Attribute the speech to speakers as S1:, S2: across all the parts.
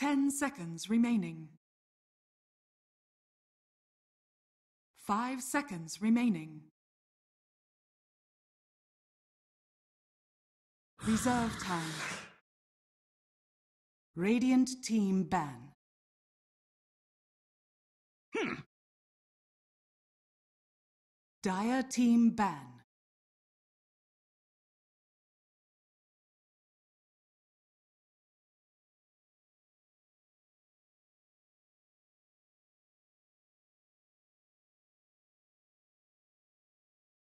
S1: 10 seconds remaining. 5 seconds remaining. Reserve time. Radiant team ban. Dire team ban.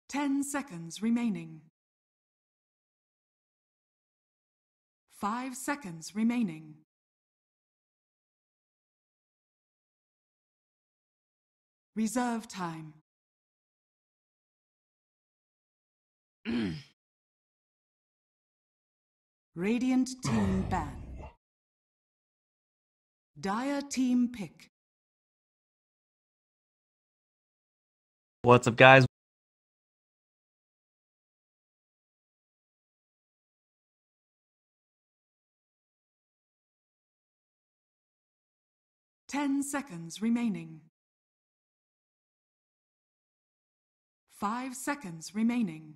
S1: Ten seconds remaining. 5 seconds remaining. Reserve time. Radiant team ban. Dire team pick.
S2: What's up, guys?
S1: Ten seconds remaining. 5 seconds remaining.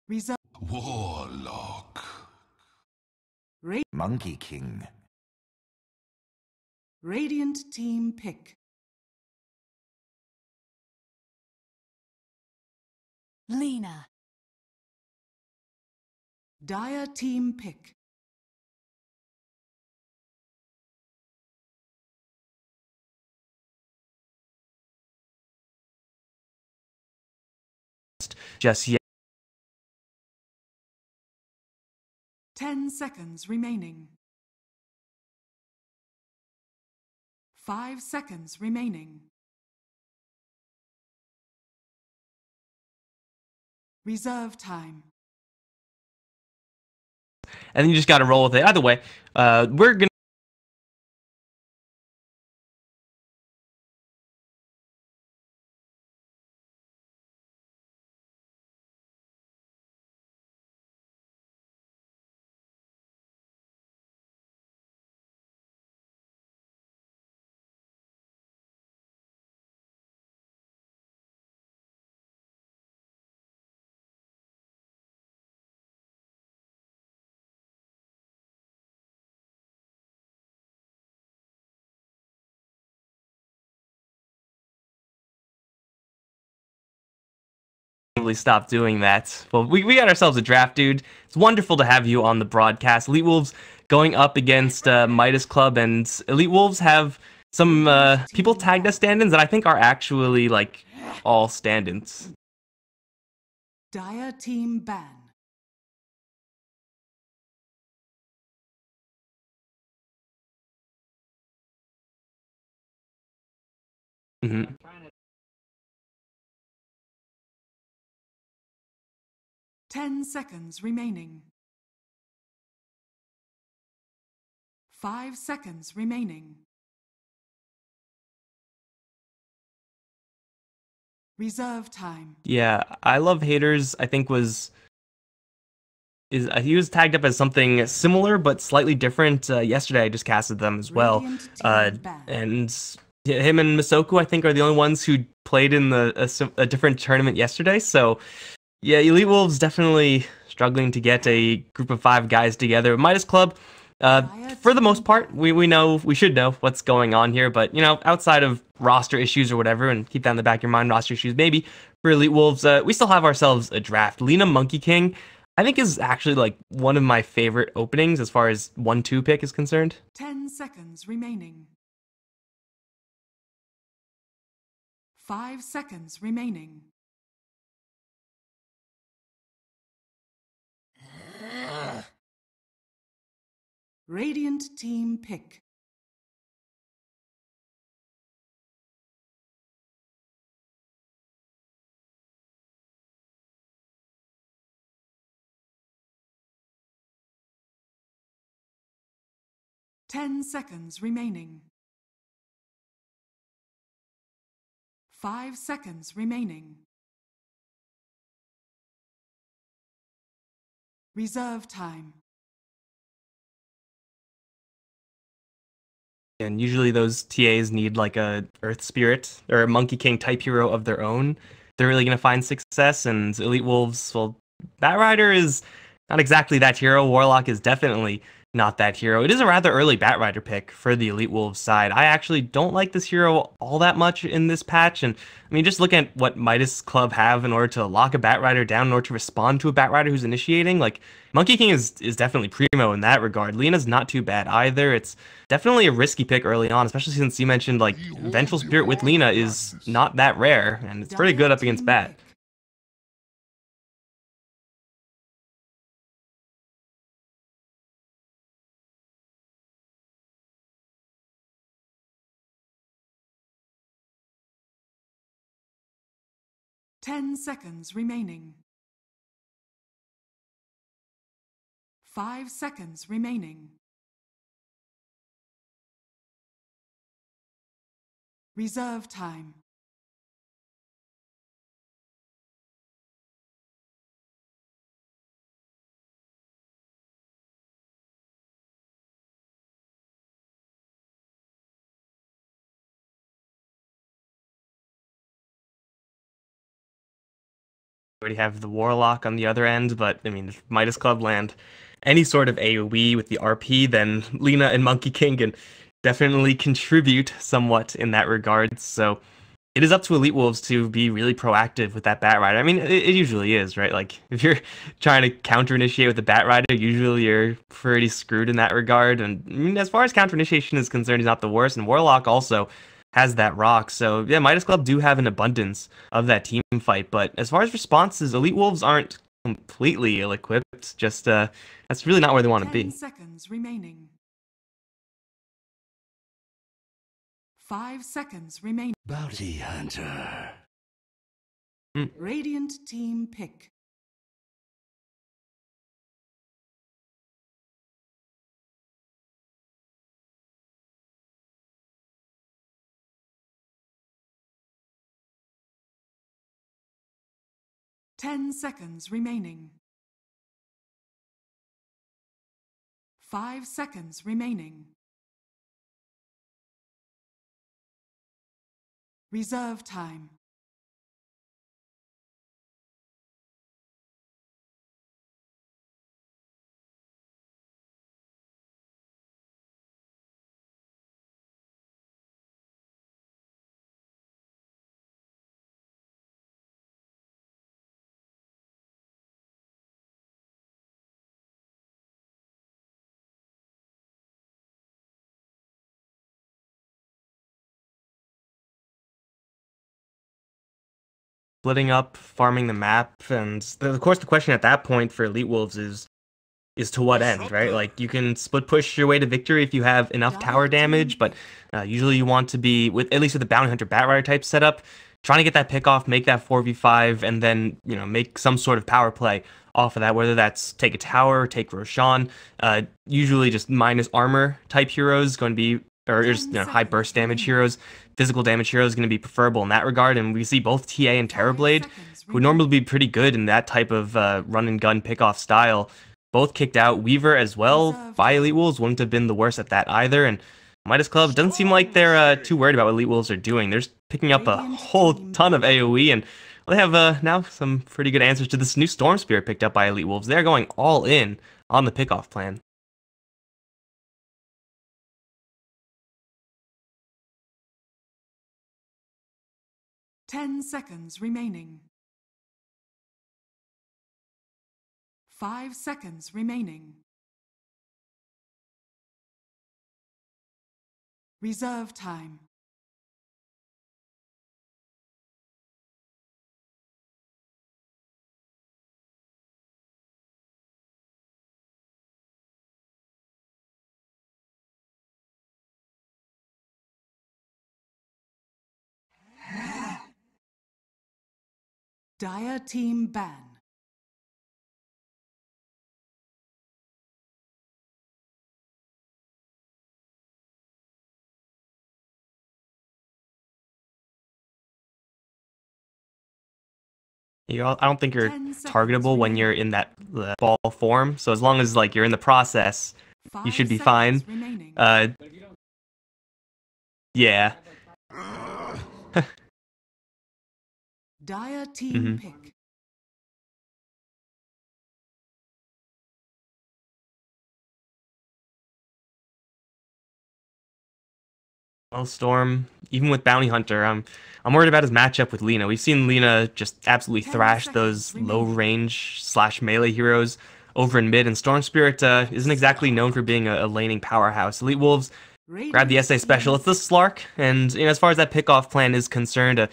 S1: Reserve.
S3: Warlock. Monkey King.
S1: Radiant team pick.
S4: Lena.
S1: Dire team pick.
S2: Just yet.
S1: 10 seconds remaining. 5 seconds remaining. Reserve time.
S2: And then you just got to roll with it. Either way, we're gonna. Stop doing that. Well, we got ourselves a draft, dude. It's wonderful to have you on the broadcast. EWolves going up against Midas Club, and EWolves have some people tagged as stand-ins that I think are actually like all stand-ins.
S1: Dire team ban.
S2: Mm-hmm.
S1: 10 seconds remaining. 5 seconds remaining. Reserve time.
S2: Yeah, I love haters. I think he was tagged up as something similar but slightly different. Yesterday, I just casted them as well, and him and Masoku, I think, are the only ones who played in a different tournament yesterday. So, yeah, EWolves definitely struggling to get a group of 5 guys together. Midas Club, for the most part, we should know what's going on here, but you know, outside of roster issues or whatever, and keep that in the back of your mind, roster issues maybe for EWolves, we still have ourselves a draft. Lena Monkey King, I think, is actually like one of my favorite openings as far as 1-2 pick is concerned.
S1: 10 seconds remaining. 5 seconds remaining. Radiant team pick. Ten seconds remaining. 5 seconds remaining. Reserve time.
S2: And usually those TAs need like a Earth Spirit or a Monkey King type hero of their own. They're really going to find success, and Elite Wolves, well, Bat Rider is not exactly that hero. Warlock is definitely not that hero. It is a rather early Bat Rider pick for the Elite Wolves side. I actually don't like this hero all that much in this patch, and I mean, just look at what Midas Club have in order to lock a Bat Rider down, in order to respond to a Bat Rider who's initiating. Like, Monkey King is definitely primo in that regard. Lena's not too bad either. It's definitely a risky pick early on, especially since you mentioned like Vengeful Spirit with Lena is not that rare, and it's pretty good up against Bat.
S1: 10 seconds remaining. 5 seconds remaining. Reserve time.
S2: Already have the Warlock on the other end, but I mean, if Midas Club land any sort of AoE with the RP, then Lena and Monkey King can definitely contribute somewhat in that regard. So it is up to Elite Wolves to be really proactive with that Bat Rider. I mean, it usually is, right? Like, if you're trying to counter-initiate with the Bat Rider, usually you're pretty screwed in that regard. And I mean, as far as counter-initiation is concerned, he's not the worst. And Warlock also has that rock. So yeah, Midas Club do have an abundance of that team fight. But as far as responses, Elite Wolves aren't completely ill-equipped. Just, that's really not where they want to
S1: 10
S2: be.
S1: seconds remaining. 5 seconds remaining.
S3: Bounty Hunter.
S1: Radiant team pick. Ten seconds remaining. 5 seconds remaining. Reserve time.
S2: Splitting up, farming the map, and of course the question at that point for Elite Wolves is to what end, right? Like, you can split push your way to victory if you have enough tower damage, but usually you want to be, with at least with the Bounty Hunter Bat Rider type setup, trying to get that pick off, make that 4v5, and then, you know, make some sort of power play off of that, whether that's take a tower, take Roshan, usually just minus armor type heroes going to be, or just, you know, high burst damage heroes. Physical damage hero is going to be preferable in that regard, and we see both TA and Terrorblade, who would normally be pretty good in that type of run and gun pick-off style, both kicked out. Weaver as well by Elite Wolves wouldn't have been the worst at that either, and Midas Club doesn't seem like they're too worried about what Elite Wolves are doing. They're just picking up a whole ton of AoE, and they have now some pretty good answers to this new Storm Spirit picked up by Elite Wolves. They're going all in on the pick-off plan.
S1: 10 seconds remaining. 5 seconds remaining. Reserve time. Dire team ban.
S2: I don't think you're
S1: 10 seconds
S2: targetable when you're in that ball form. So as long as like you're in the process, you
S1: 5
S2: should be
S1: seconds
S2: fine.
S1: remaining.
S2: Yeah.
S1: Dire team pick.
S2: Well, Storm, even with Bounty Hunter, I'm worried about his matchup with Lina. We've seen Lina just absolutely
S1: 10
S2: thrash
S1: seconds
S2: those
S1: remaining.
S2: low range / melee heroes over in mid, and Storm Spirit isn't exactly known for being a laning powerhouse. EWolves grab the SA special. It's the Slark, and as far as that pickoff plan is concerned, a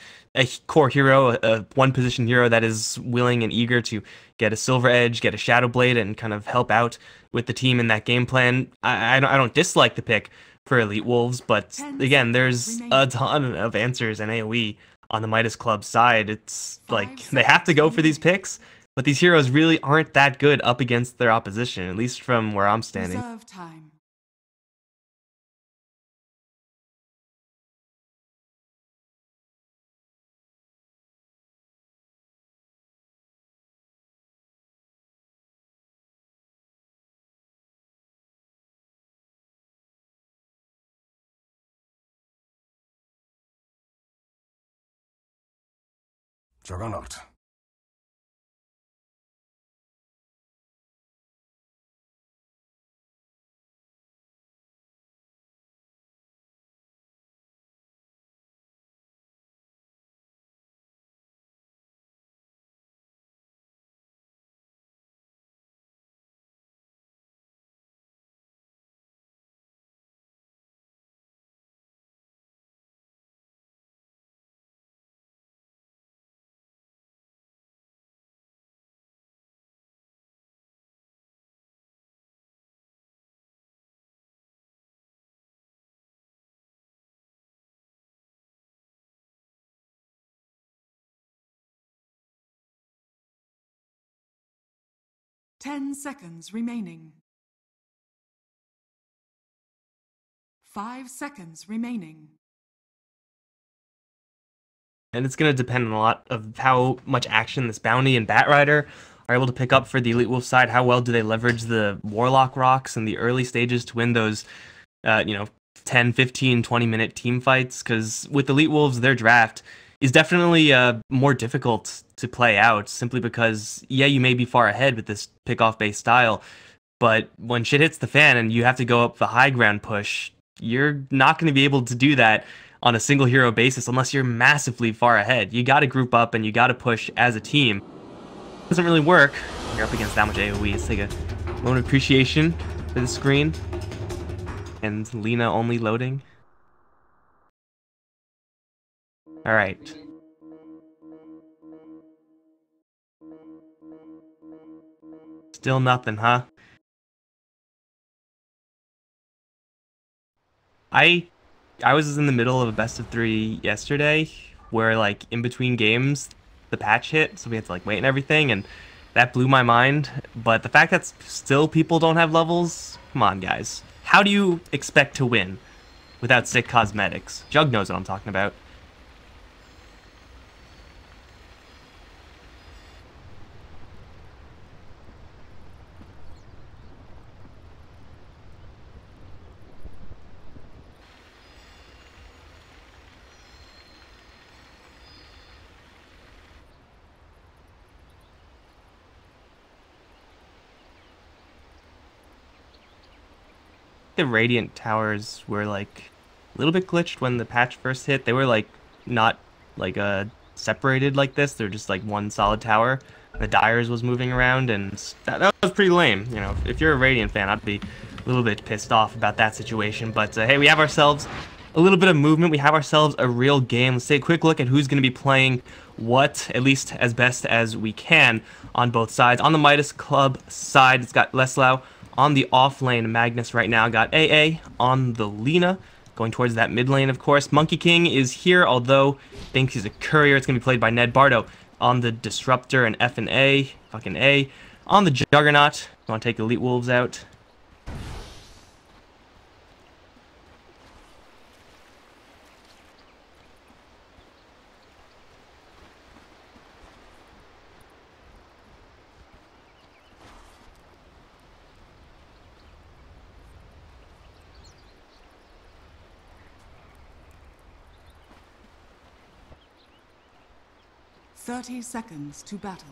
S2: core hero, a one position hero that is willing and eager to get a Silver Edge, get a Shadow Blade, and kind of help out with the team in that game plan. I don't dislike the pick for EWolves, but again, there's a ton of answers and AoE on the Midas Club side. It's like they have to go for these picks, but these heroes really aren't that good up against their opposition, at least from where I'm standing.
S1: Reserve time.
S3: Juggernaut.
S1: Ten seconds remaining. 5 seconds remaining.
S2: And it's going to depend on a lot of how much action this Bounty and Batrider are able to pick up for the EWolves side. How well do they leverage the Warlock rocks in the early stages to win those, 10, 15, 20-minute team fights? Because with EWolves, their draft is definitely more difficult to play out, simply because, yeah, you may be far ahead with this pick-off-based style, but when shit hits the fan and you have to go up the high ground push, you're not going to be able to do that on a single hero basis unless you're massively far ahead. You got to group up and you got to push as a team. It doesn't really work when you're up against that much AoE. It's like a moment of appreciation for the screen. And Lina only loading. Alright. Still nothing, huh? I was in the middle of a best of 3 yesterday, where like in between games the patch hit, so we had to like wait and everything, and that blew my mind. But the fact that still people don't have levels, come on guys. How do you expect to win without sick cosmetics? Jug knows what I'm talking about. The Radiant towers were like a little bit glitched when the patch first hit. They were like not like separated like this. They're just like one solid tower. The Dyers was moving around, and that was pretty lame. You know, if you're a Radiant fan, I'd be a little bit pissed off about that situation. But hey, we have ourselves a little bit of movement. We have ourselves a real game. Let's take a quick look at who's going to be playing what, at least as best as we can on both sides. On the Midas Club side, it's got Leslau. On the off lane, Magnus right now got AA. On the Lina, going towards that mid lane, of course. Monkey King is here, although thinks he's a courier. It's going to be played by Ned Bardo. On the Disruptor and F and A, fucking A. On the Juggernaut, want to take EWolves out.
S1: 30 seconds to battle.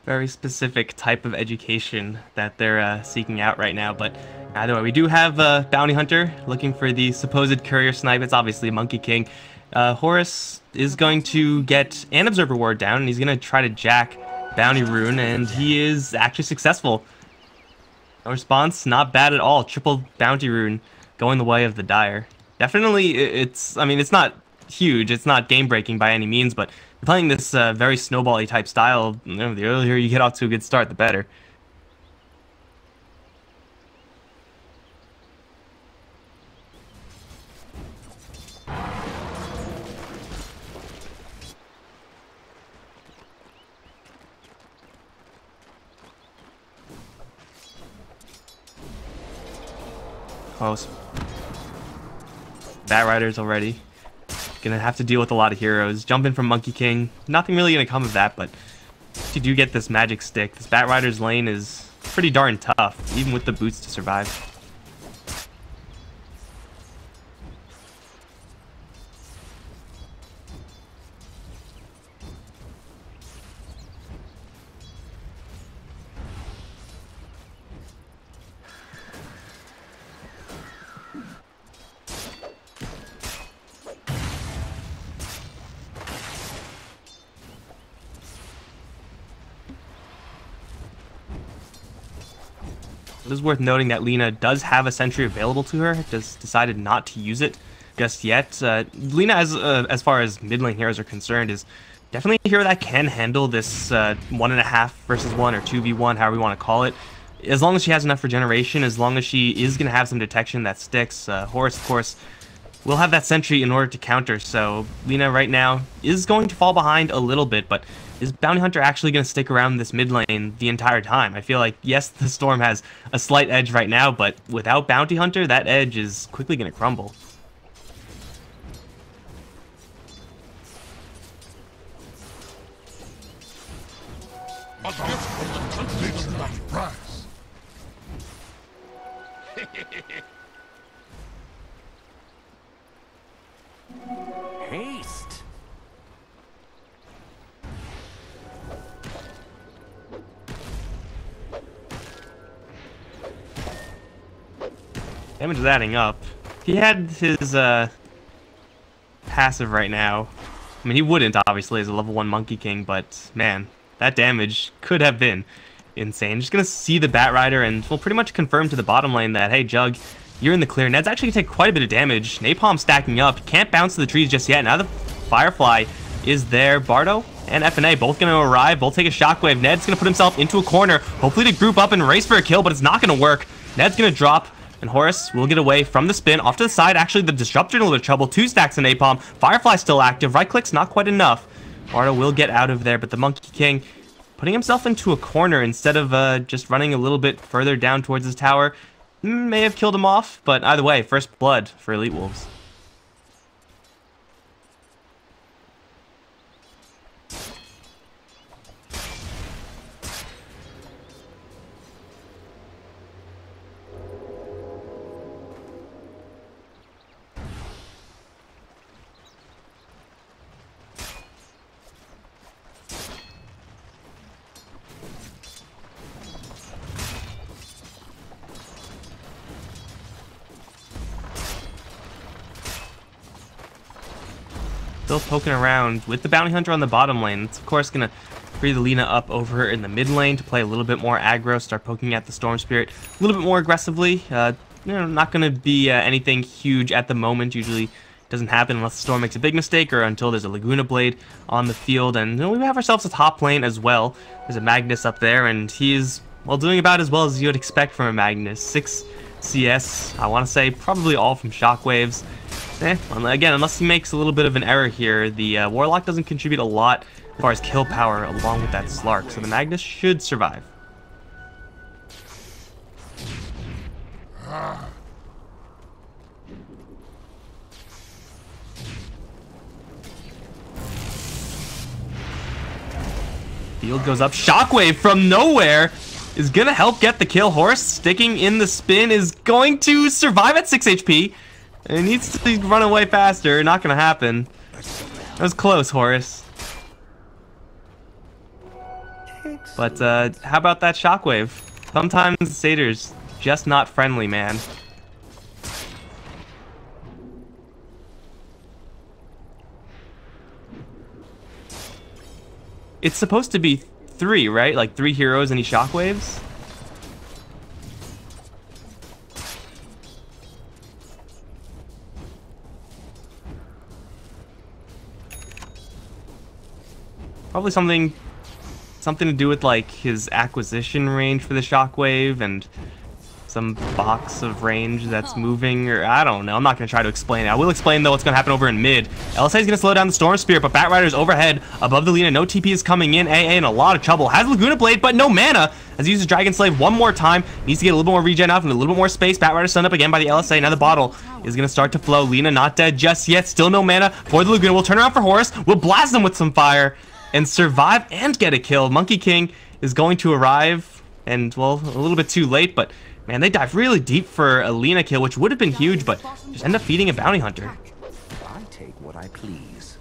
S2: Very specific type of education that they're seeking out right now, but either way, we do have a bounty hunter looking for the supposed courier snipe. It's obviously Monkey King. Horus is going to get an observer ward down, and he's going to try to jack bounty rune, and he is actually successful. No response, not bad at all. Triple bounty rune going the way of the Dire. Definitely, I mean, it's not huge, it's not game breaking by any means, but playing this very snowball-y type style, you know, the earlier you get off to a good start, the better. Close. Bat Riders already. Gonna have to deal with a lot of heroes. Jump in from Monkey King. Nothing really gonna come of that, but if you do get this magic stick, this Bat Rider's lane is pretty darn tough, even with the boots to survive. It is worth noting that Lina does have a sentry available to her, just decided not to use it just yet. Lina, as far as mid lane heroes are concerned, is definitely a hero that can handle this 1.5 versus 1 or 2v1, however you want to call it. As long as she has enough regeneration, as long as she is going to have some detection that sticks. Horus, of course, will have that sentry in order to counter, so Lina right now is going to fall behind a little bit, but is Bounty Hunter actually going to stick around this mid lane the entire time? I feel like, yes, the Storm has a slight edge right now, but without Bounty Hunter, that edge is quickly going to crumble.
S3: A gift from the country of my prize. Haste.
S2: Damage is adding up. If he had his passive right now, I mean, he wouldn't, obviously, as a level 1 Monkey King, but man, that damage could have been insane. Just gonna see the Bat Rider, and we'll pretty much confirm to the bottom lane that, hey, Jug, you're in the clear. Ned's actually gonna take quite a bit of damage. Napalm stacking up. Can't bounce to the trees just yet. Now the Firefly is there. Bardo and FNA both gonna arrive. Both take a shockwave. Ned's gonna put himself into a corner, hopefully to group up and race for a kill, but it's not gonna work. Ned's gonna drop, and Horus will get away from the spin. Off to the side, actually, the Disruptor in a little bit of trouble. 2 stacks of Napalm. Firefly still active. Right click's not quite enough. Bardo will get out of there, but the Monkey King putting himself into a corner instead of just running a little bit further down towards his tower. May have killed him off, but either way, first blood for EWolves. Still poking around with the Bounty Hunter on the bottom lane. It's of course gonna free the Lina up over in the mid lane to play a little bit more aggro, start poking at the Storm Spirit a little bit more aggressively. You know, not gonna be anything huge at the moment. Usually doesn't happen unless the Storm makes a big mistake or until there's a Laguna Blade on the field. And you know, we have ourselves a top lane as well. There's a Magnus up there, and he's, well, doing about as well as you would expect from a Magnus. 6 CS, I want to say probably all from shockwaves. Again, unless he makes a little bit of an error here, the Warlock doesn't contribute a lot as far as kill power along with that Slark, so the Magnus should survive. Field goes up. Shockwave from nowhere is going to help get the kill. Horse sticking in the spin is going to survive at 6 HP. It needs to run away faster. Not going to happen. That was close, Horus. But how about that Shockwave? Sometimes Satyrs just not friendly, man. It's supposed to be 3, right? Like 3 heroes, any Shockwaves? Probably something to do with like his acquisition range for the Shockwave and some box of range that's moving, or I don't know. I'm not going to try to explain it. I will explain though what's going to happen over in mid. LSA is going to slow down the Storm Spirit, but Batrider's overhead above the Lina. No TP is coming in. AA in a lot of trouble. Has Laguna Blade, but no mana as he uses Dragon Slave one more time. Needs to get a little bit more regen off and a little bit more space. Batrider stunned up again by the LSA. Now the bottle is going to start to flow. Lina not dead just yet. Still no mana for the Laguna. We'll turn around for Horus. We'll blast him with some fire and survive and get a kill. Monkey King is going to arrive, and well, a little bit too late, but man, they dive really deep for a Lina kill, which would have been huge, but just end up feeding a bounty hunter.
S5: I take what I please.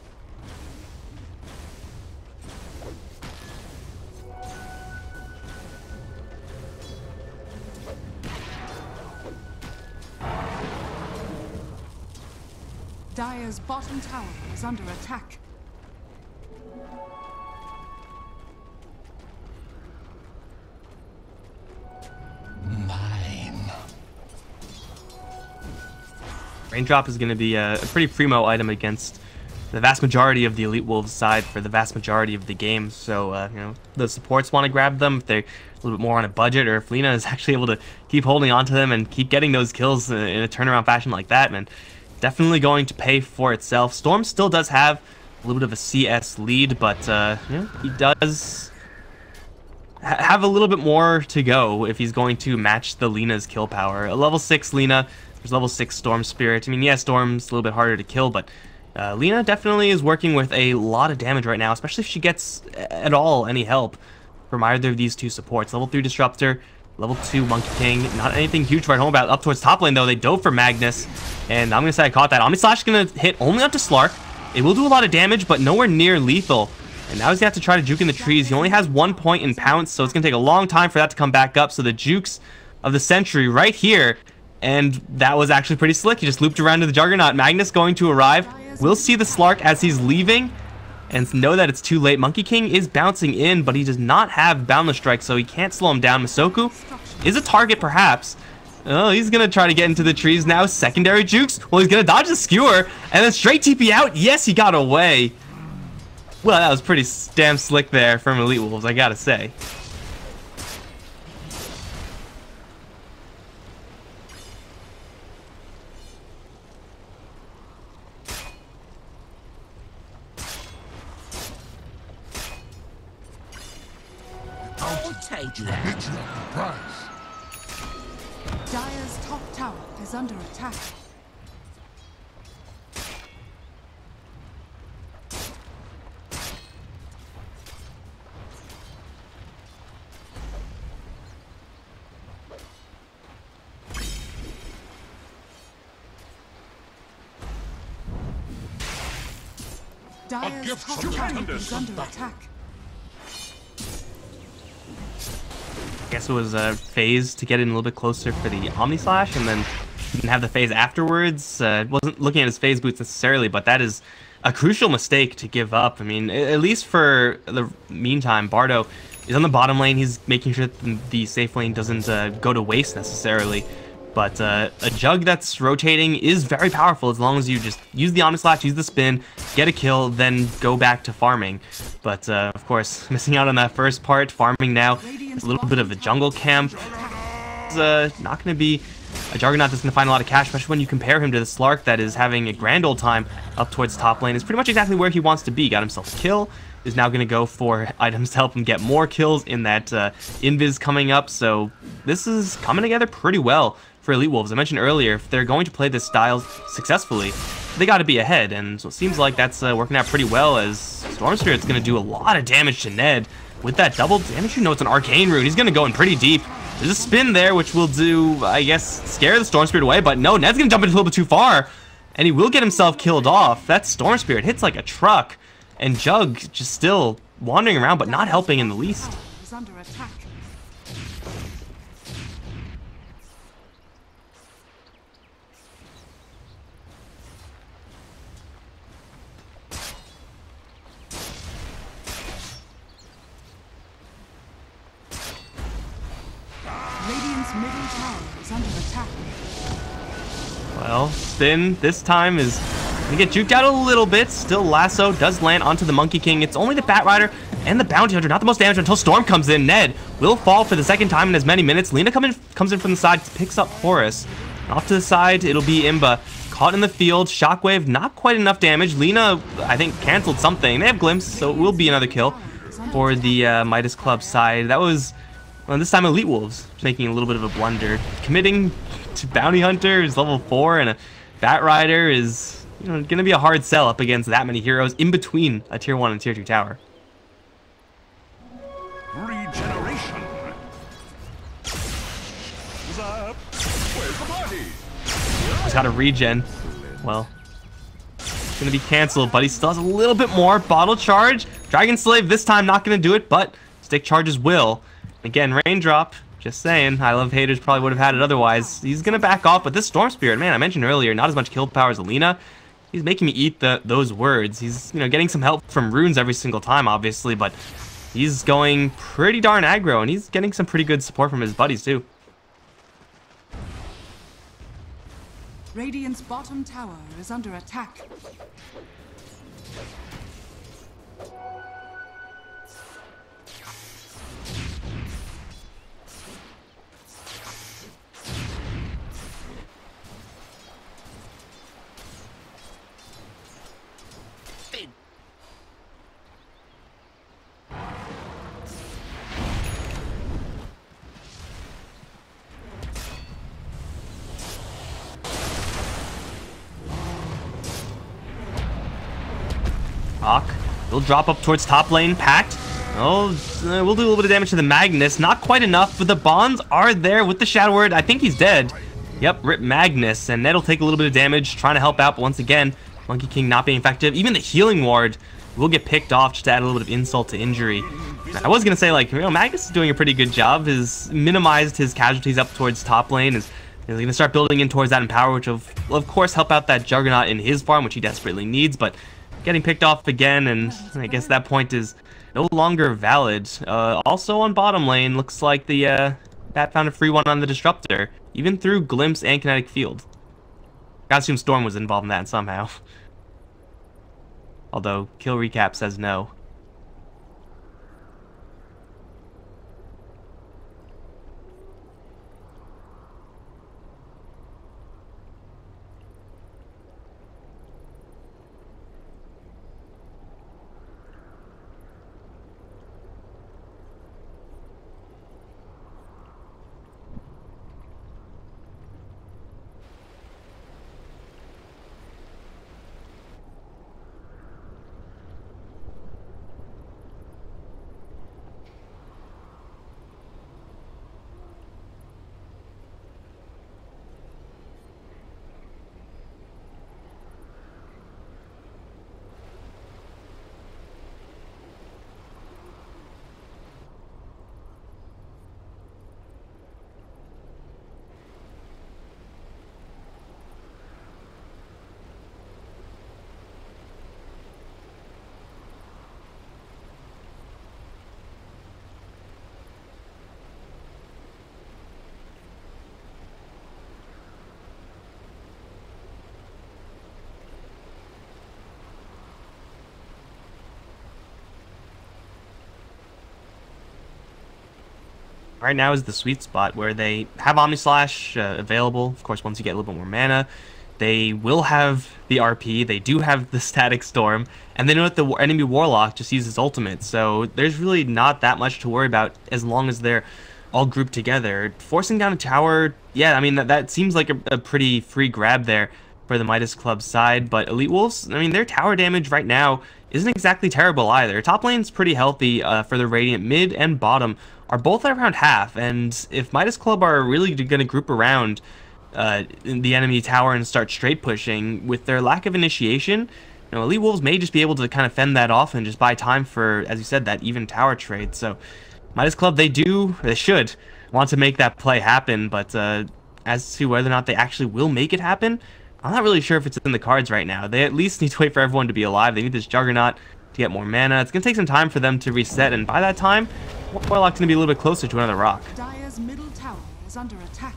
S1: Dire's bottom tower is under attack.
S2: Raindrop is going to be a pretty primo item against the vast majority of the EWolves side for the vast majority of the game. So, you know, the supports want to grab them if they're a little bit more on a budget, or if Lina is actually able to keep holding on to them and keep getting those kills in a turnaround fashion like that, man. Definitely going to pay for itself. Storm still does have a little bit of a CS lead, but you know, he does have a little bit more to go if he's going to match the Lina's kill power. A level 6 Lina, there's level 6 Storm Spirit. I mean, yeah, Storm's a little bit harder to kill, but Lina definitely is working with a lot of damage right now, especially if she gets at all any help from either of these two supports. Level 3 Disruptor, level 2 Monkey King. Not anything huge to write home about. Up towards top lane, though, they dove for Magnus, and I'm going to say I caught that. Omni Slash is going to hit only onto Slark. It will do a lot of damage, but nowhere near lethal. And now he's going to have to try to juke in the trees. He only has 1 point in Pounce, so it's going to take a long time for that to come back up. So the jukes of the century right here, and that was actually pretty slick. He just looped around to the Juggernaut. Magnus going to arrive. We'll see the Slark as he's leaving, and know that it's too late. Monkey King is bouncing in, but he does not have Boundless Strike, so he can't slow him down. Masoku is a target, perhaps. Oh, he's going to try to get into the trees now. Secondary jukes. Well, he's going to dodge the skewer, and then straight TP out. Yes, he got away. Well, that was pretty damn slick there from EWolves, I gotta say.
S5: I'll take that.
S1: Dire's top tower is under attack. Dire's top tower is under attack.
S2: I guess it was a phase to get in a little bit closer for the Omni Slash, and then he didn't have the phase afterwards. Wasn't looking at his phase boots necessarily, but that is a crucial mistake to give up. I mean, at least for the meantime, Bardo is on the bottom lane. He's making sure that the safe lane doesn't go to waste necessarily. But a Jug that's rotating is very powerful as long as you just use the Omni Slash, use the spin, get a kill, then go back to farming. But of course, missing out on that first part, farming now. It's a little bit of a jungle camp. It's not going to be a Juggernaut that's going to find a lot of cash, especially when you compare him to the Slark that is having a grand old time up towards top lane. It's pretty much exactly where he wants to be. Got himself a kill. Is now going to go for items to help him get more kills in that invis coming up. So this is coming together pretty well for EWolves. I mentioned earlier, if they're going to play this style successfully, they got to be ahead, and so it seems like that's working out pretty well, as Storm Spirit's going to do a lot of damage to Ned. with that double damage. You know it's an arcane rune. He's gonna go in pretty deep. There's a spin there, which will do, I guess, scare the Storm Spirit away. But no, Ned's gonna jump in a little bit too far, and he will get himself killed off. That Storm Spirit hits like a truck, and Jug just still wandering around, but not helping in the least.
S1: Is under attack. Radiant's middle tower is under attack.
S2: Well, spin this time is gonna get juked out a little bit. Still, lasso does land onto the Monkey King. It's only the Bat Rider and the Bounty Hunter, not the most damage until Storm comes in. Ned will fall for the second time in as many minutes. Lina comes in from the side, picks up Horus. Off to the side, it'll be Imba. Caught in the field, Shockwave, not quite enough damage. Lina, I think, canceled something. They have Glimpse, so it will be another kill for the Midas Club side. That was, well, this time EWolves making a little bit of a blunder. Committing to Bounty Hunter is level 4, and a Bat Rider is, you know, going to be a hard sell up against that many heroes in between a tier 1 and tier 2 tower.
S3: Regeneration. Zap. Where's the party?
S2: He's got a regen. Well, it's going to be canceled, but he still has a little bit more. Bottle Charge. Dragon Slave this time not going to do it, but Stick Charges will. Again, Raindrop. Just saying, I Love Haters probably would have had it otherwise. He's going to back off, but this Storm Spirit, man, I mentioned earlier, not as much kill power as Alina. He's making me eat those words. He's, you know, getting some help from runes every single time, obviously, but he's going pretty darn aggro, and he's getting some pretty good support from his buddies, too.
S1: Radiant's bottom tower is under attack.
S2: He'll drop up towards top lane. Pact. Oh, we'll do a little bit of damage to the Magnus. Not quite enough, but the bonds are there with the Shadow Word. I think he's dead. Yep, rip Magnus. And Ned'll take a little bit of damage, trying to help out. But once again, Monkey King not being effective. Even the Healing Ward will get picked off just to add a little bit of insult to injury. I was going to say, like, you know, Magnus is doing a pretty good job. Has minimized his casualties up towards top lane. Is going to start building in towards that Empower, which will, of course, help out that Juggernaut in his farm, which he desperately needs. But getting picked off again, and I guess that point is no longer valid. Also on bottom lane, looks like the Bat found a free one on the Disruptor, even through Glimpse and Kinetic Field. Gotta assume Storm was involved in that somehow. Although, Kill Recap says no. Right now is the sweet spot where they have Omnislash available. Of course, once you get a little bit more mana, they will have the RP. They do have the Static Storm, and they know that the enemy Warlock just uses ultimate. So there's really not that much to worry about as long as they're all grouped together. Forcing down a tower, yeah, I mean that seems like a pretty free grab there for the Midas Club side. But EWolves, I mean, their tower damage right now isn't exactly terrible either. Top lane's pretty healthy for the Radiant. Mid and bottom are both at around half, and if Midas Club are really going to group around the enemy tower and start straight pushing, with their lack of initiation, you know, EWolves may just be able to kind of fend that off and just buy time for, as you said, that even tower trade. So Midas Club, they should want to make that play happen, but as to whether or not they actually will make it happen, I'm not really sure if it's in the cards right now. They at least need to wait for everyone to be alive. They need this Juggernaut to get more mana. It's going to take some time for them to reset, and by that time, Warlock's going to be a little bit closer to another rock.
S1: Dire's middle tower is under attack.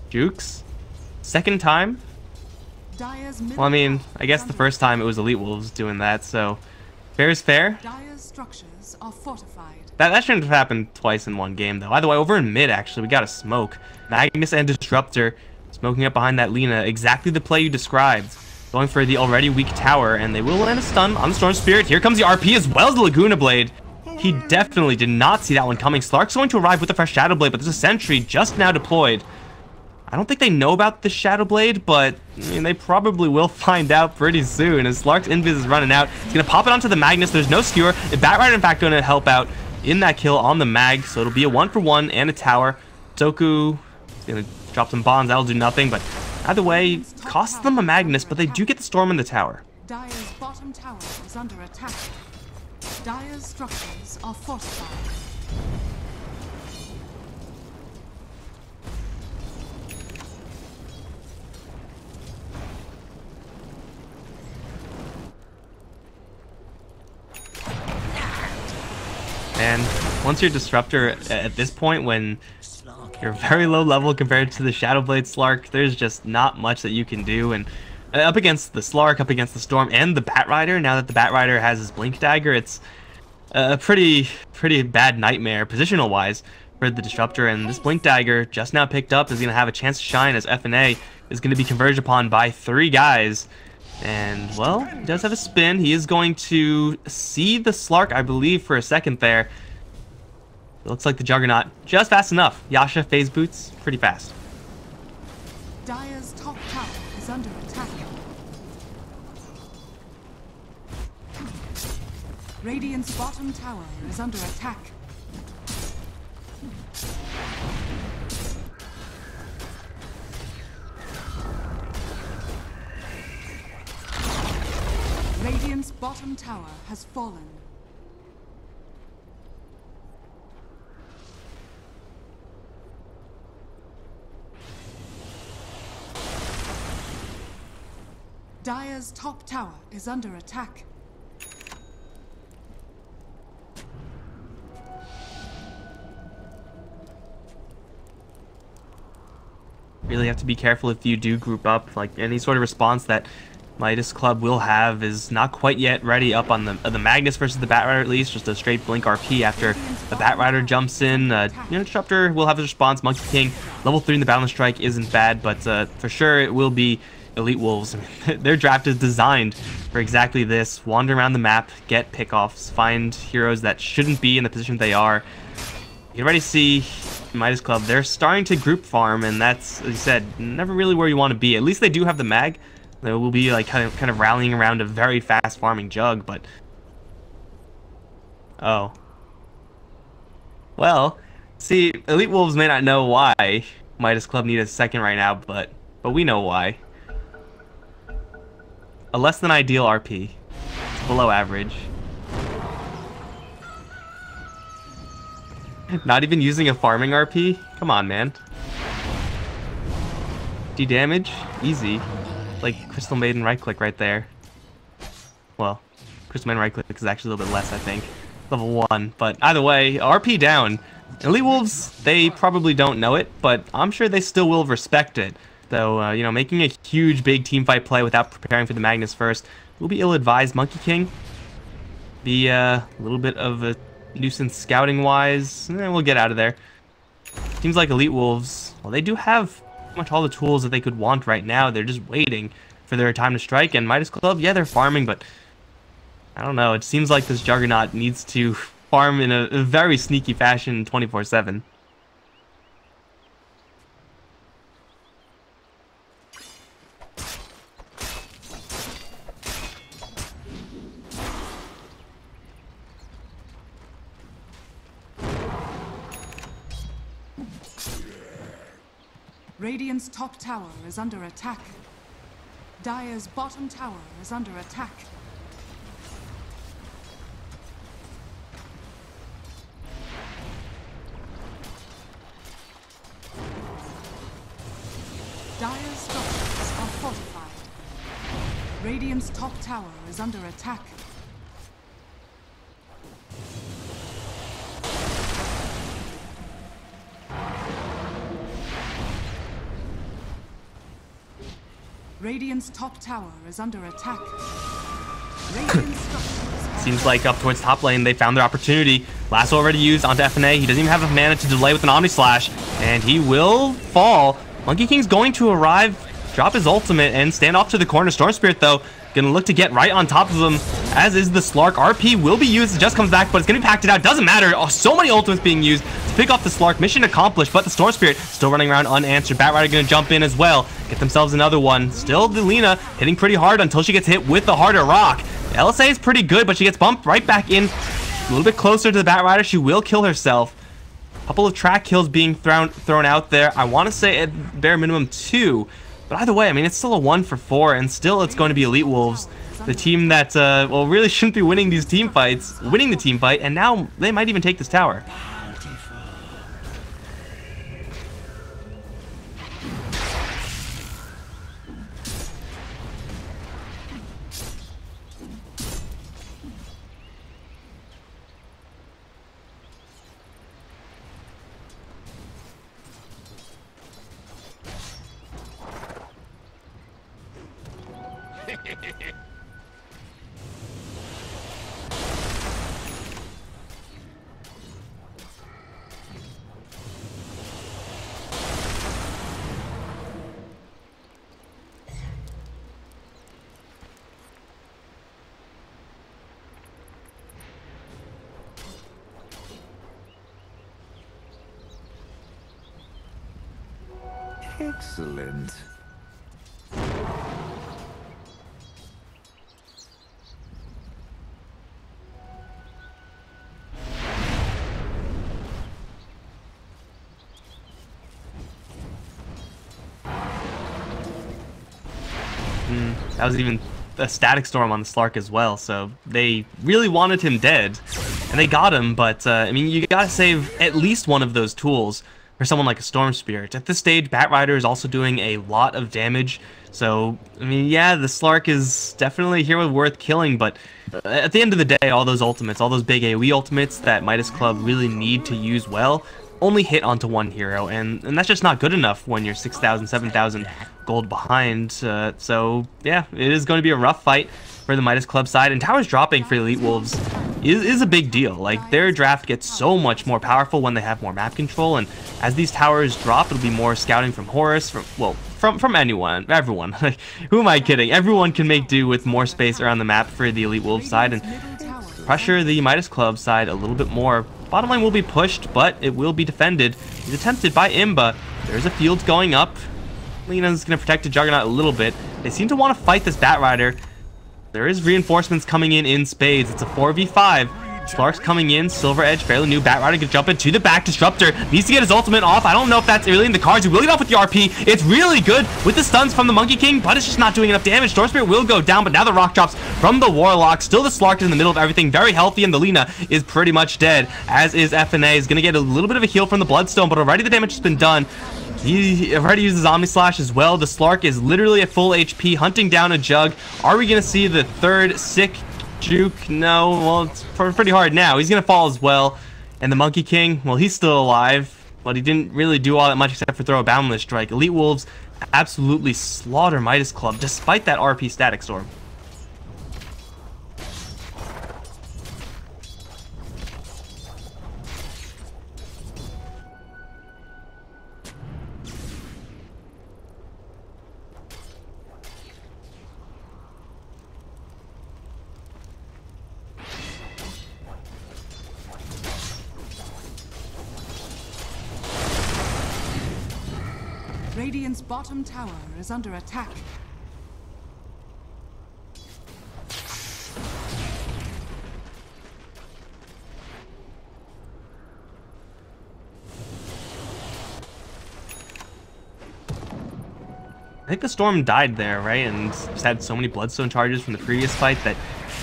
S2: Jukes? Second time?
S1: Dire's middle
S2: Well, I mean,
S1: tower
S2: I guess
S1: is
S2: the
S1: under
S2: first time it was EWolves doing that, so fair is fair.
S1: Dire's structures are fortified.
S2: That shouldn't have happened twice in one game, though. Either way, over in mid, actually, we got a smoke. Magnus and Disruptor smoking up behind that Lina. Exactly the play you described. Going for the already weak tower, and they will land a stun on the Storm Spirit. Here comes the RP as well as the Laguna Blade. He definitely did not see that one coming. Slark's going to arrive with a fresh Shadow Blade, but there's a sentry just now deployed. I don't think they know about the Shadow Blade, but I mean, they probably will find out pretty soon as Slark's invis is running out. He's going to pop it onto the Magnus. There's no skewer. The Batrider, in fact, going to help out in that kill on the mag, so it'll be a 1-for-1 and a tower. Toku is going to drop some bombs. That'll do nothing, but either way, costs them a Magnus, but they do get the Storm in the tower.
S1: Dire's bottom tower is under attack. Dire's structures are fortified.
S2: And once you're Disruptor at this point, when you're very low level compared to the Shadow Blade Slark, there's just not much that you can do. And up against the Slark, up against the Storm, and the Batrider, now that the Batrider has his Blink Dagger, it's a pretty bad nightmare positional wise for the Disruptor. And this Blink Dagger, just now picked up, is going to have a chance to shine as FNA is going to be converged upon by 3 guys. And, well, he does have a spin. He is going to see the Slark, I believe, for a second there. It looks like the Juggernaut just fast enough. Yasha phase boots pretty fast.
S1: Dire's top tower is under attack. Radiant's bottom tower is under attack. Radiant's bottom tower has fallen. Dire's top tower is under attack.
S2: Really have to be careful if you do group up. Like, any sort of response that Midas Club will have is not quite yet ready up on the Magnus versus the Batrider, at least. Just a straight blink RP after the Batrider jumps in. You know, Disruptor will have a response. Monkey King, level 3 in the Balance Strike isn't bad, but for sure it will be EWolves. I mean, their draft is designed for exactly this. Wander around the map, get pickoffs, find heroes that shouldn't be in the position they are. You can already see Midas Club, they're starting to group farm, and that's, as you said, never really where you want to be. At least they do have the mag. They will be like kind of rallying around a very fast farming Jug, but oh. Well, see, EWolves may not know why Midas Club need a second right now, but we know why. A less than ideal RP. It's below average. Not even using a farming RP? Come on, man. D damage? Easy. Like Crystal Maiden right click right there. Well, Crystal Maiden right click is actually a little bit less, I think. Level 1. But either way, RP down. EWolves, they probably don't know it, but I'm sure they still will respect it. So, you know, making a huge big team fight play without preparing for the Magnus first will be ill-advised. Monkey King be a little bit of a nuisance scouting wise. We'll get out of there. Seems like EWolves, well, they do have pretty much all the tools that they could want right now. They're just waiting for their time to strike. And Midas Club, yeah, they're farming, but I don't know. It seems like this Juggernaut needs to farm in a very sneaky fashion 24/7.
S1: Radiant's top tower is under attack. Dire's bottom tower is under attack. Dire's structures are fortified. Radiant's top tower is under attack. Radiant's top tower is under attack. Radiant's structures are
S2: Seems like up towards top lane, they found their opportunity. Lasso already used onto FNA. He doesn't even have enough mana to delay with an Omni Slash, and he will fall. Monkey King's going to arrive, drop his ultimate, and stand off to the corner. Storm Spirit, though, gonna look to get right on top of him, as is the Slark. RP will be used. It just comes back, but it's gonna be packed out. Doesn't matter. Oh, so many ultimates being used to pick off the Slark. Mission accomplished, but the Storm Spirit still running around unanswered. Batrider gonna jump in as well. Get themselves another one. Still, the Lina hitting pretty hard until she gets hit with the harder rock. The LSA is pretty good, but she gets bumped right back in. A little bit closer to the Batrider. She will kill herself. Couple of track kills being thrown out there. I want to say at bare minimum 2. But either way, I mean, it's still a 1 for 4, and still it's going to be EWolves, the team that, well, really shouldn't be winning these team fights, winning the team fight, and now they might even take this tower.
S5: Excellent.
S2: That was even a static storm on the Slark as well, so they really wanted him dead, and they got him, but I mean, you gotta save at least one of those tools for someone like a Storm Spirit. At this stage, Batrider is also doing a lot of damage, so I mean, yeah, the Slark is definitely a hero worth killing, but at the end of the day, all those ultimates, all those big AoE ultimates that Midas Club really need to use well, only hit onto one hero, and that's just not good enough when you're 6,000, 7,000 gold behind. So yeah, it is going to be a rough fight for the Midas Club side, and towers dropping for EWolves is a big deal. Like, their draft gets so much more powerful when they have more map control, and as these towers drop, it'll be more scouting from Horus, from anyone, everyone. Like, who am I kidding? Everyone can make do with more space around the map for the EWolves side, and pressure the Midas Club side a little bit more. Bottom lane will be pushed, but it will be defended. He's attempted by Imba. There's a field going up. Lina's going to protect the Juggernaut a little bit. They seem to want to fight this Batrider. There is reinforcements coming in spades. It's a 4v5. Slark's coming in. Silver Edge, fairly new. Batrider can jump into the back. Disruptor needs to get his ultimate off. I don't know if that's really in the cards. He will get off with the RP. It's really good with the stuns from the Monkey King, but it's just not doing enough damage. Storm Spirit will go down, but now the rock drops from the Warlock. Still the Slark in the middle of everything. Very healthy, and the Lina is pretty much dead, as is FNA. Is going to get a little bit of a heal from the Bloodstone, but already the damage has been done. He already uses Omni Slash as well. The Slark is literally at full HP, hunting down a Jug. Are we going to see the third sick juke? No, well, it's pretty hard now. He's going to fall as well. And the Monkey King, well, he's still alive, but he didn't really do all that much except for throw a Boundless Strike. EWolves absolutely slaughter Midas Club despite that RP Static Storm.
S1: Radiant's bottom tower is under attack.
S2: I think the Storm died there, right? And just had so many Bloodstone charges from the previous fight that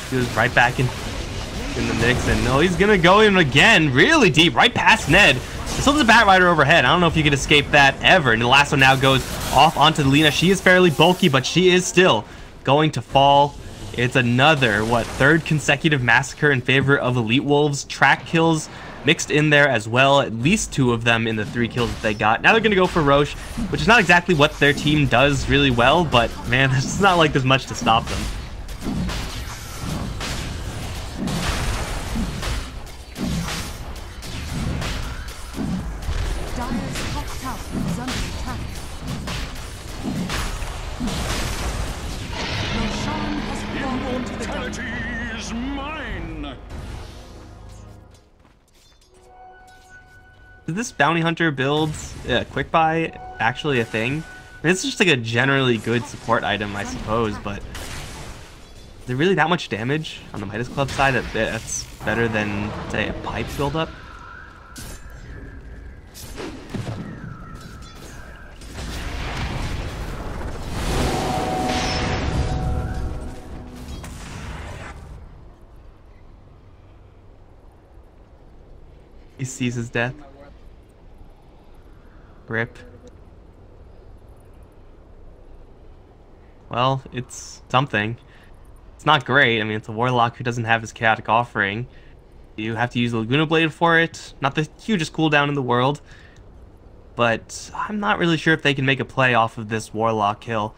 S2: he was right back in the mix. And no, he's gonna go in again, really deep, right past Ned. Still there's a Bat Rider overhead. I don't know if you could escape that ever. And the last one now goes off onto Lina. She is fairly bulky, but she is still going to fall. It's another, what, third consecutive massacre in favor of EWolves. Track kills mixed in there as well. At least 2 of them in the 3 kills that they got. Now they're going to go for Roche, which is not exactly what their team does really well, but man, it's not like there's much to stop them.
S1: Dire's top tower is under attack. Roshan has fallen into the dungeon.
S3: Immortality is mine.
S2: Is this bounty hunter build, quick buy, actually a thing? I mean, it's just like a generally good support item, I suppose, but is there really that much damage on the Midas Club side that's better than, say, a pipe buildup? He sees his death. Rip. Well, it's something. It's not great. I mean, it's a Warlock who doesn't have his Chaotic Offering. You have to use the Laguna Blade for it. Not the hugest cooldown in the world. But I'm not really sure if they can make a play off of this Warlock kill.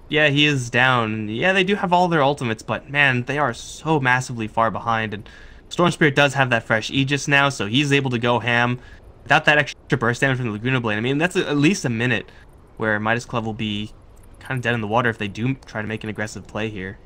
S2: Yeah, he is down. Yeah, they do have all their ultimates, but man, they are so massively far behind. And Storm Spirit does have that fresh Aegis now, so he's able to go ham without that extra burst damage from the Laguna Blade. I mean, that's at least a minute where Midas Club will be kind of dead in the water if they do try to make an aggressive play here.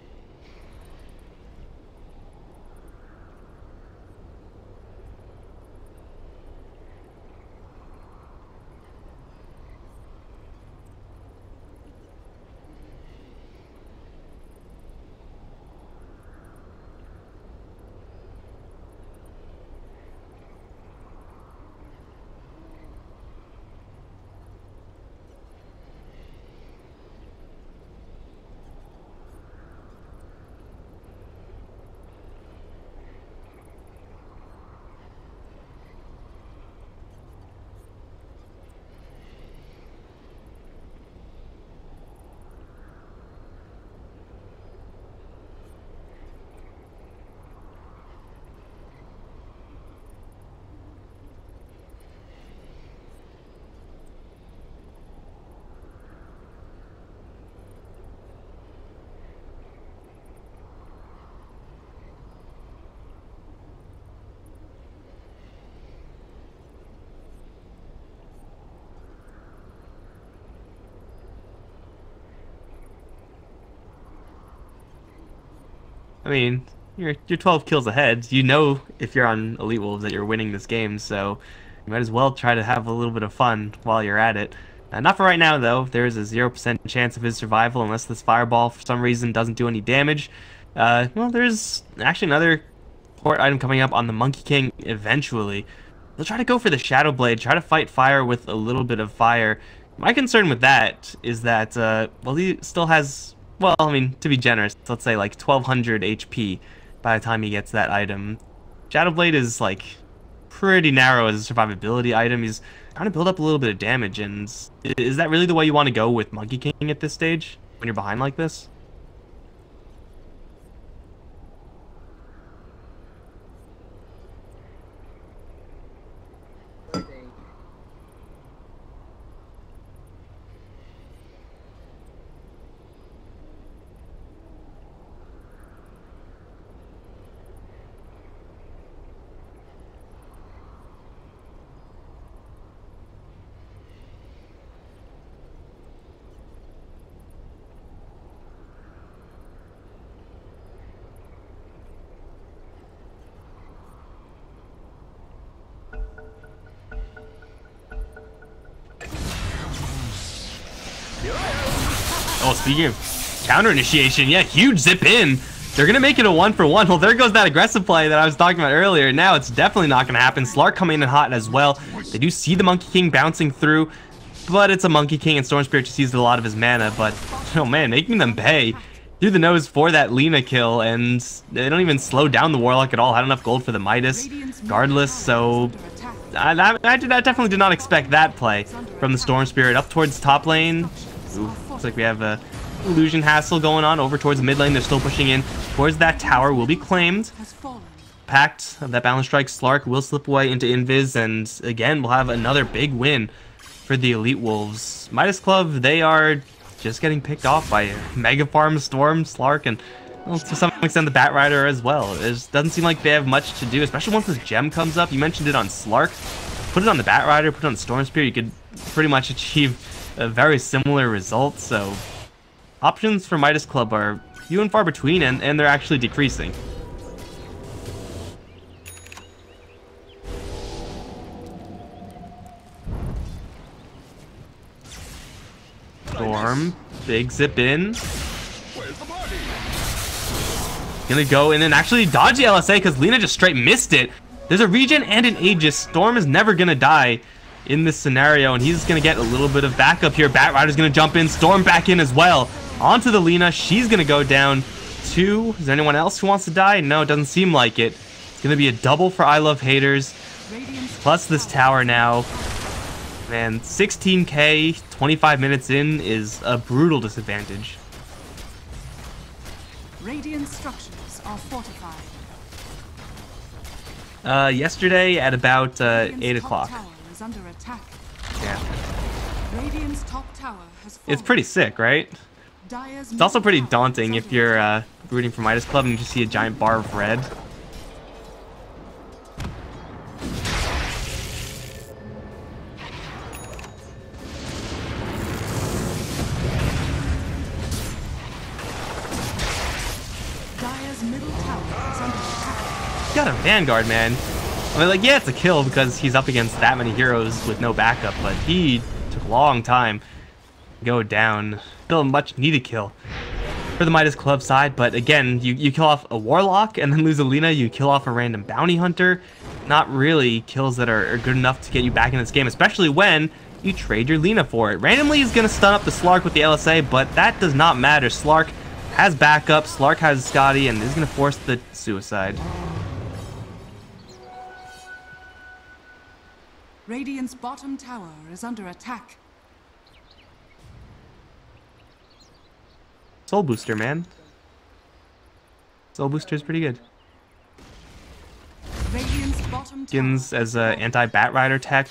S2: I mean, you're 12 kills ahead. You know if you're on EWolves that you're winning this game, so you might as well try to have a little bit of fun while you're at it. Not for right now, though. There's a 0% chance of his survival unless this fireball, for some reason, doesn't do any damage. Well, there's actually another port item coming up on the Monkey King eventually. They'll try to go for the Shadow Blade, try to fight fire with a little bit of fire. My concern with that is that, well, he still has... Well, I mean, to be generous, let's say like 1200 HP by the time he gets that item. Shadow Blade is like pretty narrow as a survivability item. He's trying to build up a little bit of damage, and is that really the way you want to go with Monkey King at this stage when you're behind like this? Oh, speaking of counter initiation, yeah, huge zip in. They're going to make it a 1-for-1. Well, there goes that aggressive play that I was talking about earlier. Now it's definitely not going to happen. Slark coming in hot as well. They do see the Monkey King bouncing through. but it's a Monkey King, and Storm Spirit just used a lot of his mana. But oh man, making them pay through the nose for that Lina kill, and they don't even slow down the Warlock at all. Had enough gold for the Midas regardless, so I definitely did not expect that play from the Storm Spirit. Up towards top lane. Ooh, looks like we have a illusion hassle going on over towards mid lane. They're still pushing in towards that tower. Will be claimed. Pact of that balance strike. Slark will slip away into invis, and again we'll have another big win for the EWolves. Midas Club, they are just getting picked off by Mega Farm, Storm, Slark, and well, to some extent the Batrider as well. It just doesn't seem like they have much to do, especially once this gem comes up. You mentioned it on Slark. Put it on the Batrider, put it on the Storm Spear, you could pretty much achieve a very similar result. So options for Midas Club are few and far between, and they're actually decreasing. Storm, big zip in. Gonna go in and actually dodge the LSA because Lina just straight missed it. There's a regen and an Aegis. Storm is never gonna die in this scenario, and he's gonna get a little bit of backup here. Batrider's gonna jump in, Storm back in as well. Onto the Lina, she's gonna go down too. Is there anyone else who wants to die? No, it doesn't seem like it. It's gonna be a double for I Love Haters, plus this tower now. Man, 16k, 25 minutes in is a brutal disadvantage.
S1: Radiant structures are fortified.
S2: Yesterday at about 8 o'clock. Yeah.
S1: Radiant's top tower has fallen.
S2: It's pretty sick, right? It's also pretty daunting if you're rooting for Midas Club and you just see a giant bar of red. Got a Vanguard, man. I mean, like, yeah, it's a kill because he's up against that many heroes with no backup, but he took a long time to go down. Still a much needed kill for the Midas Club side, but again, you kill off a Warlock and then lose a Lina, you kill off a random Bounty Hunter. Not really kills that are good enough to get you back in this game, especially when you trade your Lina for it. Randomly, he's going to stun up the Slark with the LSA, but that does not matter. Slark has backup, Slark has Scotty, and is going to force the suicide.
S1: Radiant's bottom tower is under attack.
S2: Soul Booster, man. Soul Booster is pretty good.
S1: Radiant's bottom
S2: Skins as a anti-Batrider tech.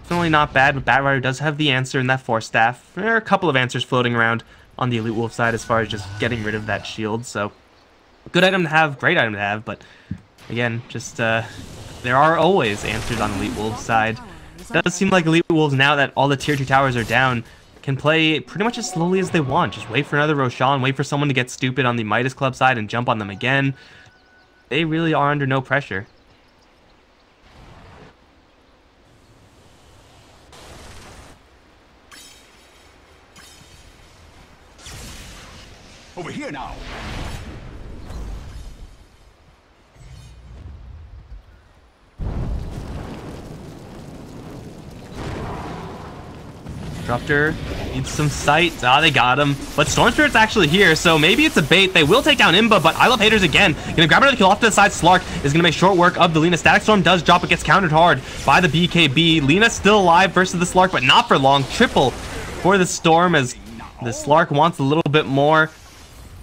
S2: Definitely not bad, but Batrider does have the answer in that Force Staff. There are a couple of answers floating around on the Elite Wolf side as far as just getting rid of that shield, so good item to have, great item to have, but again, just there are always answers on Elite Wolves side. It does seem like Elite Wolves, now that all the tier 2 towers are down, can play pretty much as slowly as they want. Just wait for another Roshan, wait for someone to get stupid on the Midas Club side and jump on them again. They really are under no pressure.
S5: Over here now.
S2: Disruptor needs some sight. Ah, they got him. But Storm Spirit's actually here, so maybe it's a bait. They will take down Imba, but I Love Haters again. Gonna grab another kill off to the side. Slark is gonna make short work of the Lina. Static Storm does drop, but gets countered hard by the BKB. Lina still alive versus the Slark, but not for long. Triple for the Storm as the Slark wants a little bit more.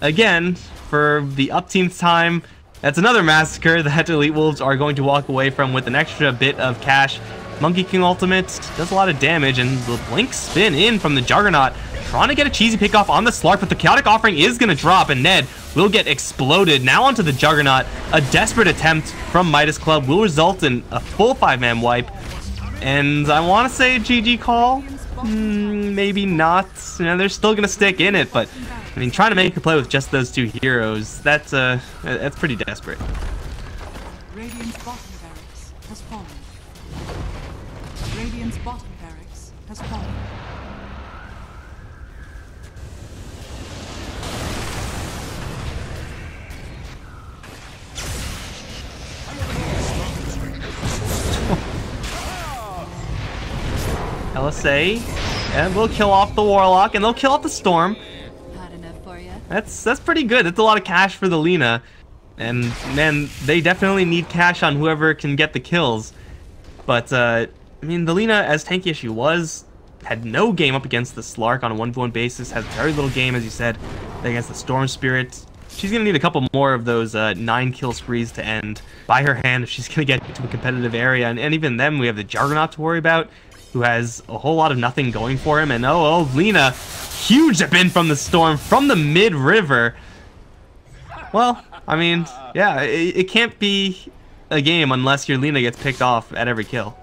S2: Again, for the up team's time, that's another massacre that Elite Wolves are going to walk away from with an extra bit of cash. Monkey King ultimate does a lot of damage, and the blink spin in from the Juggernaut, trying to get a cheesy pick off on the Slark, but the Chaotic Offering is going to drop, and Ned will get exploded. Now onto the Juggernaut. A desperate attempt from Midas Club will result in a full 5-man wipe, and I want to say GG call. Maybe not. You know, they're still going to stick in it, but I mean, trying to make a play with just those 2 heroes, that's pretty desperate.
S1: Radiant's bottom barracks has fallen. Radiant's bottom barracks has fallen.
S2: LSA, and we'll kill off the Warlock, and they'll kill off the Storm.
S4: Hot enough for you?
S2: That's pretty good. That's a lot of cash for the Lina. And man, they definitely need cash on whoever can get the kills. But I mean, the Lina, as tanky as she was, had no game up against the Slark on a 1v1 basis, has very little game, as you said, against the Storm Spirit. She's going to need a couple more of those 9 kill sprees to end by her hand if she's going to get into a competitive area. And even then, we have the Juggernaut to worry about, who has a whole lot of nothing going for him. And oh, Lina, huge zip in from the Storm, from the mid-river. Well, I mean, yeah, it can't be a game unless your Lina gets picked off at every kill.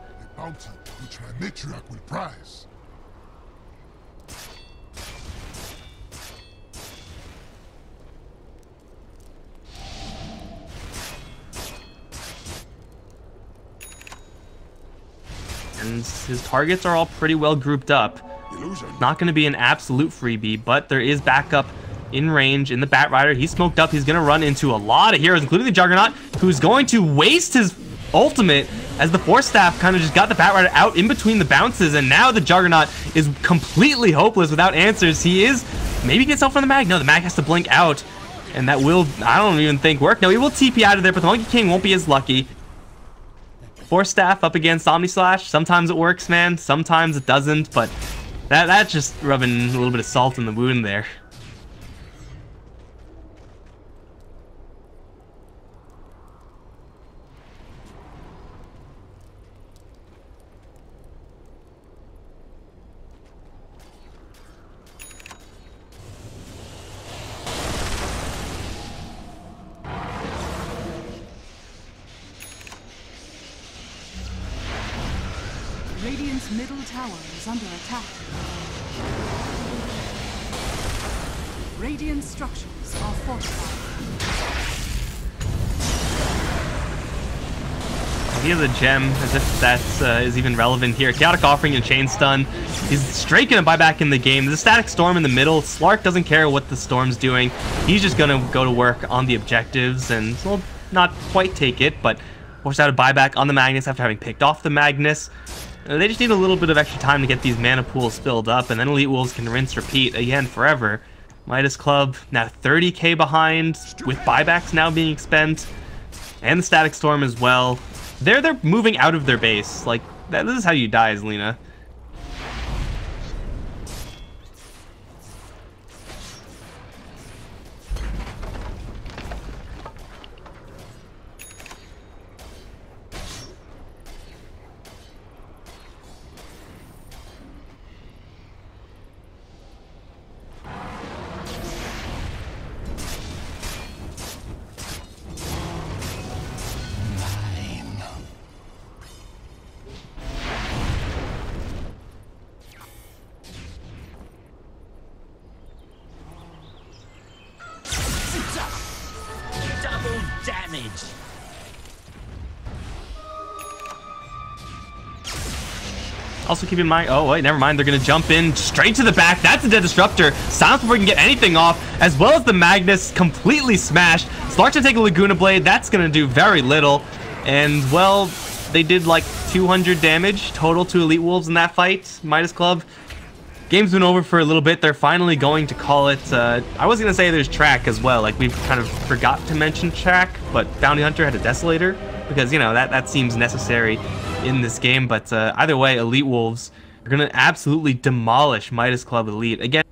S2: And his targets are all pretty well grouped up. Not going to be an absolute freebie, but there is backup in range in the Bat Rider. He's smoked up. He's going to run into a lot of heroes, including the Juggernaut, who's going to waste his ultimate as the Force Staff kind of just got the Bat Rider out in between the bounces, and now the Juggernaut is completely hopeless without answers. He is maybe gets out from the mag. No, the mag has to blink out, and that will, I don't even think, work. No, he will TP out of there, but the Monkey King won't be as lucky. Force Staff up against Omni Slash. Sometimes it works, man. Sometimes it doesn't, but that's just rubbing a little bit of salt in the wound there.
S1: Radiant's middle tower is under attack. Radiant structures are fortified.
S2: He has a gem, as if that is even relevant here. Chaotic Offering and Chain Stun. He's straight gonna buy back in the game. There's a Static Storm in the middle. Slark doesn't care what the Storm's doing. He's just gonna go to work on the objectives and, well, not quite take it, but forced out a buyback on the Magnus after having picked off the Magnus. They just need a little bit of extra time to get these mana pools filled up, and then EWolves can rinse repeat again forever. Midas Club now 30k behind, with buybacks now being spent, and the Static Storm as well. They're moving out of their base. Like, this is how you die as Lina.
S5: Damage.
S2: Also keep in mind, oh wait, never mind, they're gonna jump in straight to the back. That's a dead disruptor. Silence before we can get anything off, as well as the Magnus completely smashed. Slark's gonna take a Laguna Blade. That's gonna do very little. And well, they did like 200 damage total to EWolves in that fight. Midas Club. Game's been over for a little bit. They're finally going to call it. I was gonna say there's track as well. Like, we've kind of forgot to mention track, but Bounty Hunter had a Desolator because, you know, that seems necessary in this game. But either way, EWolves are gonna absolutely demolish Midas Club Elite again.